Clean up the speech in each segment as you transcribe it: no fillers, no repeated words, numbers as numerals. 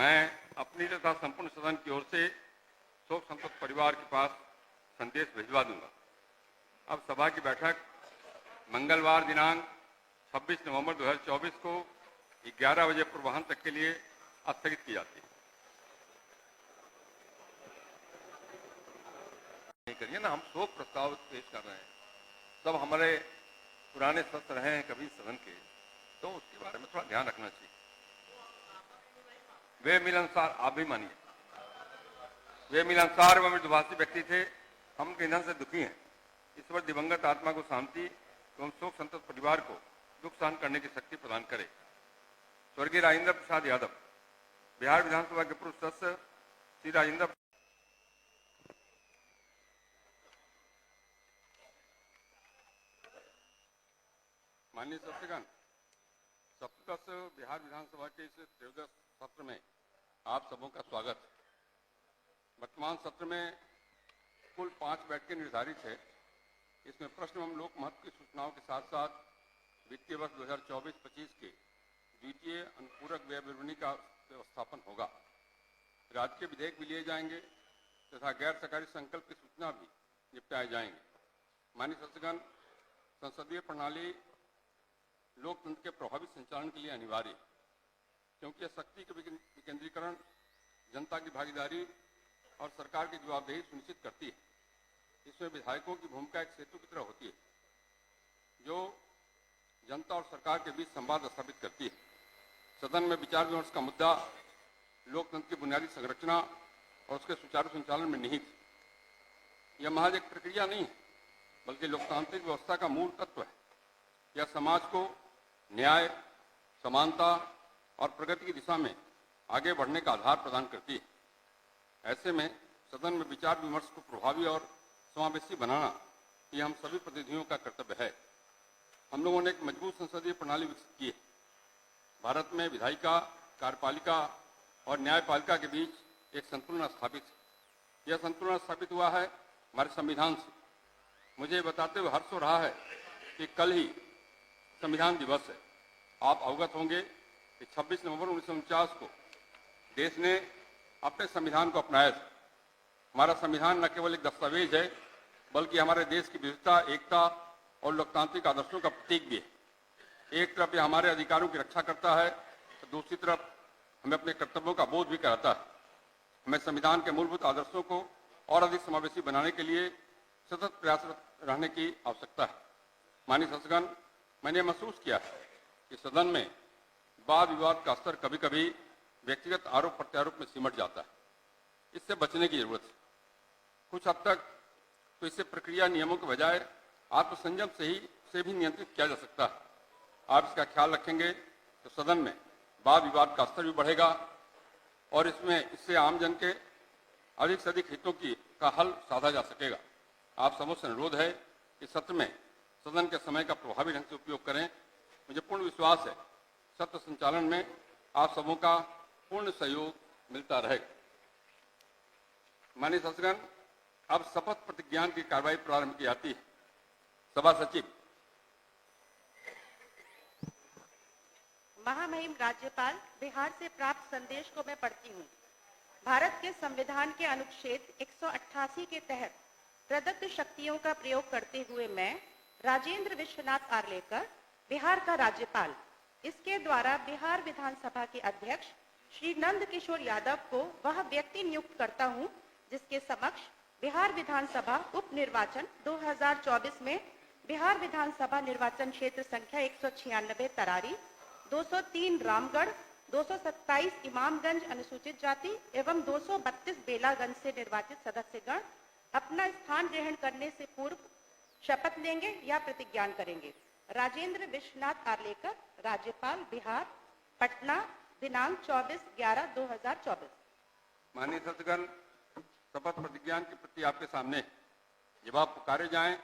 मैं अपनी तथा संपूर्ण सदन की ओर से शोक संतप्त परिवार के पास संदेश भिजवा दूंगा। अब सभा की बैठक मंगलवार दिनांक 26 नवंबर 2024 को 11 बजे पूर्वाह्न तक के लिए स्थगित की जाती है। नहीं करिए ना, हम शोक प्रस्ताव पेश कर रहे हैं। सब हमारे पुराने सदस्य रहे हैं कभी सदन के, तो उसके बारे में थोड़ा ध्यान रखना चाहिए। वे मिलनसार, आप भी मानिए, वे मिलनसार एवं मृदुभाषी व्यक्ति थे। हम उनके निधन से दुखी हैं। ईश्वर दिवंगत आत्मा को शांति एवं शोक संतप्त परिवार को दुख सहन करने की शक्ति प्रदान करे। स्वर्गीय राजेंद्र प्रसाद यादव, बिहार विधानसभा के पूर्व सदस्य श्री राजेंद्र। माननीय सदस्यगण, सप्तदश बिहार विधानसभा के इस त्रयोदश सत्र में आप सबों का स्वागत है। वर्तमान सत्र में कुल 5 बैठकें निर्धारित है। इसमें प्रश्न एवं लोक महत्व की सूचनाओं के साथ साथ वित्तीय वर्ष 2024-25 के द्वितीय अनुपूरक व्यय विवरणी का व्यवस्थापन होगा। राज्य के विधेयक भी लिए जाएंगे तथा गैर सरकारी संकल्प की सूचना भी निपटाए जाएंगे। माननीय सदस्यगण, संसदीय प्रणाली लोकतंत्र के प्रभावी संचालन के लिए अनिवार्य है, क्योंकि शक्ति के विकेंद्रीकरण, जनता की भागीदारी और सरकार की जवाबदेही सुनिश्चित करती है। इसमें विधायकों की भूमिका एक सेतु की तरह होती है, जो जनता और सरकार के बीच संवाद स्थापित करती है। सदन में विचार विमर्श का मुद्दा लोकतंत्र की बुनियादी संरचना और उसके सुचारू संचालन में निहित है। यह महज एक प्रक्रिया नहीं है, बल्कि लोकतांत्रिक व्यवस्था का मूल तत्व है। यह समाज को न्याय, समानता और प्रगति की दिशा में आगे बढ़ने का आधार प्रदान करती है। ऐसे में सदन में विचार विमर्श को प्रभावी और समावेशी बनाना यह हम सभी प्रतिनिधियों का कर्तव्य है। हम लोगों ने एक मजबूत संसदीय प्रणाली विकसित की है। भारत में विधायिका, कार्यपालिका और न्यायपालिका के बीच एक संतुलन स्थापित है। यह संतुलन स्थापित हुआ है हमारे संविधान से। मुझे बताते हुए हर्ष हो रहा है कि कल ही संविधान दिवस है। आप अवगत होंगे कि 26 नवंबर 1949 को देश ने अपने संविधान को अपनाया था। हमारा संविधान न केवल एक दस्तावेज है, बल्कि हमारे देश की विविधता, एकता और लोकतांत्रिक आदर्शों का प्रतीक भी है। एक तरफ यह हमारे अधिकारों की रक्षा करता है, तो दूसरी तरफ हमें अपने कर्तव्यों का बोध भी कराता है। हमें संविधान के मूलभूत आदर्शों को और अधिक समावेशी बनाने के लिए सतत प्रयासरत रहने की आवश्यकता है। माननीय सदस्यगण, मैंने महसूस किया कि सदन में वाद विवाद का स्तर कभी कभी व्यक्तिगत आरोप प्रत्यारोप में सिमट जाता है। इससे बचने की जरूरत है। कुछ हद तक तो इससे प्रक्रिया नियमों के बजाय आत्मसंयम से भी नियंत्रित किया जा सकता है। आप इसका ख्याल रखेंगे तो सदन में वाद विवाद का स्तर भी बढ़ेगा और इससे आम जन के अधिक से अधिक हितों का हल साधा जा सकेगा। आप सबों से अनुरोध है कि सत्र में सदन के समय का प्रभावी ढंग से उपयोग करें। मुझे पूर्ण विश्वास है सत्र संचालन में आप सबों का पूर्ण सहयोग मिलता रहेगा। माननीय सदस्यगण, अब शपथ प्रतिज्ञान की कार्रवाई प्रारंभ की जाती है। सभा सचिव। महामहिम राज्यपाल, बिहार से प्राप्त संदेश को मैं पढ़ती हूँ। भारत के संविधान के अनुच्छेद 188 के तहत प्रदत्त शक्तियों का प्रयोग करते हुए मैं राजेंद्र विश्वनाथ आर्लेकर, बिहार का राज्यपाल, इसके द्वारा बिहार विधानसभा के अध्यक्ष श्री नंद किशोर यादव को वह व्यक्ति नियुक्त करता हूँ, जिसके समक्ष बिहार विधानसभा उप निर्वाचन 2024 में बिहार विधानसभा निर्वाचन क्षेत्र संख्या 196 तरारी, 203 रामगढ़, 227 इमामगंज अनुसूचित जाति एवं 232 बेलागंज से निर्वाचित सदस्यगण अपना स्थान ग्रहण करने से पूर्व शपथ लेंगे या प्रतिज्ञान करेंगे। राजेंद्र विश्वनाथ आर्लेकर, राज्यपाल, बिहार, पटना, दिनांक 24/11/2024। माननीय सदस्यगण, शपथ प्रतिज्ञान की प्रति आपके सामने। जब आप पुकारे जाएं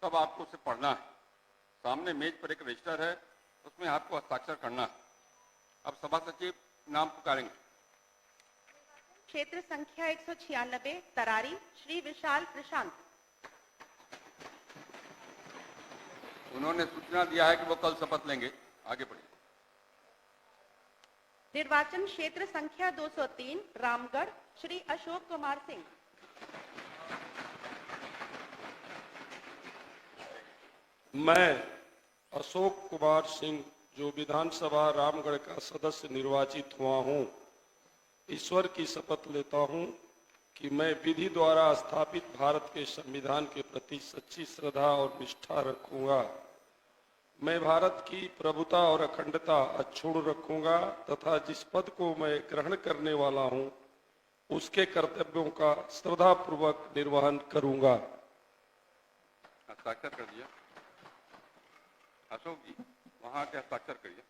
तब आपको उसे पढ़ना है। सामने मेज पर एक रजिस्टर है, उसमें आपको हस्ताक्षर करना है। अब सभा सचिव नाम पुकारेंगे। क्षेत्र संख्या 196 तरारी, श्री विशाल प्रशांत। उन्होंने सूचना दिया है कि वो कल शपथ लेंगे। आगे बढ़िए। निर्वाचन क्षेत्र संख्या 203 रामगढ़ श्री अशोक कुमार सिंह। मैं अशोक कुमार सिंह जो विधानसभा रामगढ़ का सदस्य निर्वाचित हुआ हूं, ईश्वर की शपथ लेता हूं कि मैं विधि द्वारा स्थापित भारत के संविधान के प्रति सच्ची श्रद्धा और निष्ठा रखूंगा। मैं भारत की प्रभुता और अखंडता अक्षुण्ण रखूंगा तथा जिस पद को मैं ग्रहण करने वाला हूं, उसके कर्तव्यों का श्रद्धापूर्वक निर्वहन करूंगा। हस्ताक्षर कर दिया। अशोक जी वहां के हस्ताक्षर करिए।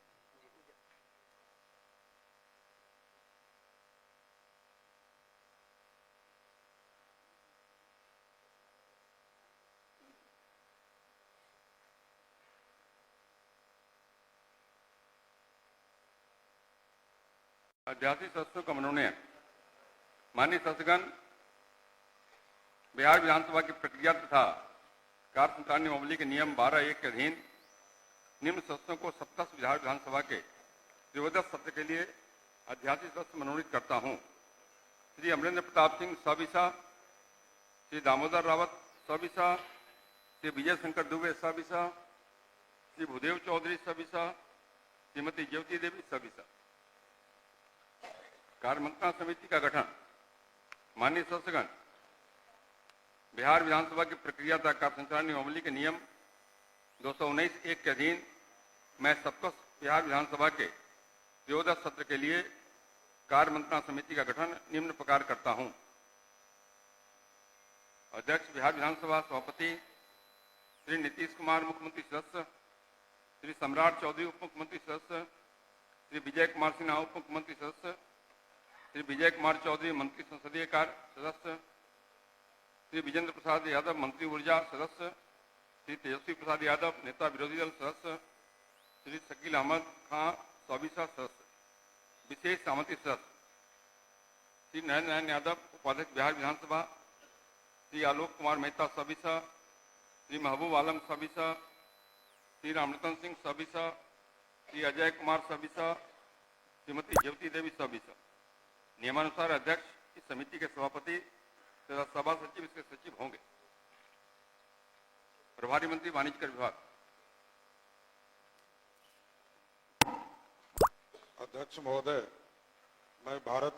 अध्यासी सदस्यों का मनोनयन। माननीय सदस्यगण, बिहार विधानसभा की प्रक्रिया तथा कार्य संचालन नियमावली के नियम 12(1) के अधीन निम्न सदस्यों को सप्तश बिहार विधानसभा के त्रयोदश सत्र के लिए अध्यासी सदस्य मनोनीत करता हूं। श्री अमरेंद्र प्रताप सिंह सविसा, श्री दामोदर रावत सविसा, श्री विजय शंकर दुबे सविसा, श्री भूदेव चौधरी सविसा, श्रीमती ज्योति देवी सविसा। कार्यमंत्रणा समिति का गठन। माननीय सदस्यगण, बिहार विधानसभा की प्रक्रिया तथा कार्य संचालन नियमावली के नियम 219(1) के अधीन मैं सप्तश बिहार विधानसभा के त्रयोदश सत्र के लिए कार्यमंत्रणा समिति का गठन निम्न प्रकार करता हूं। अध्यक्ष बिहार विधानसभा सभापति श्री नीतीश कुमार मुख्यमंत्री सदस्य, श्री सम्राट चौधरी उप मुख्यमंत्री सदस्य, श्री विजय कुमार सिन्हा उप मुख्यमंत्री सदस्य, श्री विजय कुमार चौधरी मंत्री संसदीय कार्य सदस्य, श्री विजेंद्र प्रसाद यादव मंत्री ऊर्जा सदस्य, श्री तेजस्वी प्रसाद यादव नेता विरोधी दल सदस्य, श्री शकील अहमद खां सविसा सदस्य, विशेष सहमति सदस्य श्री नरेंद्र नारायण यादव उपाध्यक्ष बिहार विधानसभा, श्री आलोक कुमार मेहता सविसा, श्री महबूब आलम सविसा, श्री रामरतन सिंह सविसा, श्री अजय कुमार सविसा, श्रीमती ज्योति देवी सविसा। नियमानुसार अध्यक्ष इस समिति के सभापति तथा सभा सचिव इसके सचिव होंगे। प्रभारी मंत्री वाणिज्य कर विभाग। अध्यक्ष महोदय, मैं भारत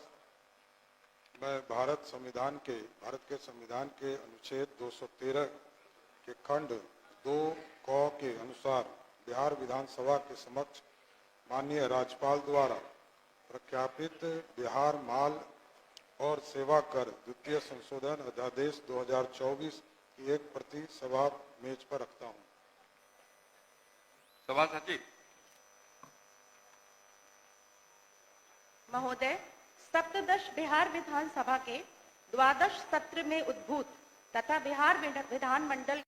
के संविधान के अनुच्छेद 213 के खंड 2 क के अनुसार बिहार विधानसभा के समक्ष माननीय राज्यपाल द्वारा प्रख्यापित बिहार माल और सेवा कर द्वितीय संशोधन अध्यादेश 2024 की एक प्रति सभा मेज पर रखता हूं। सभा सचिव। महोदय, सप्तदश बिहार विधानसभा के द्वादश सत्र में उद्भूत तथा बिहार विधानमंडल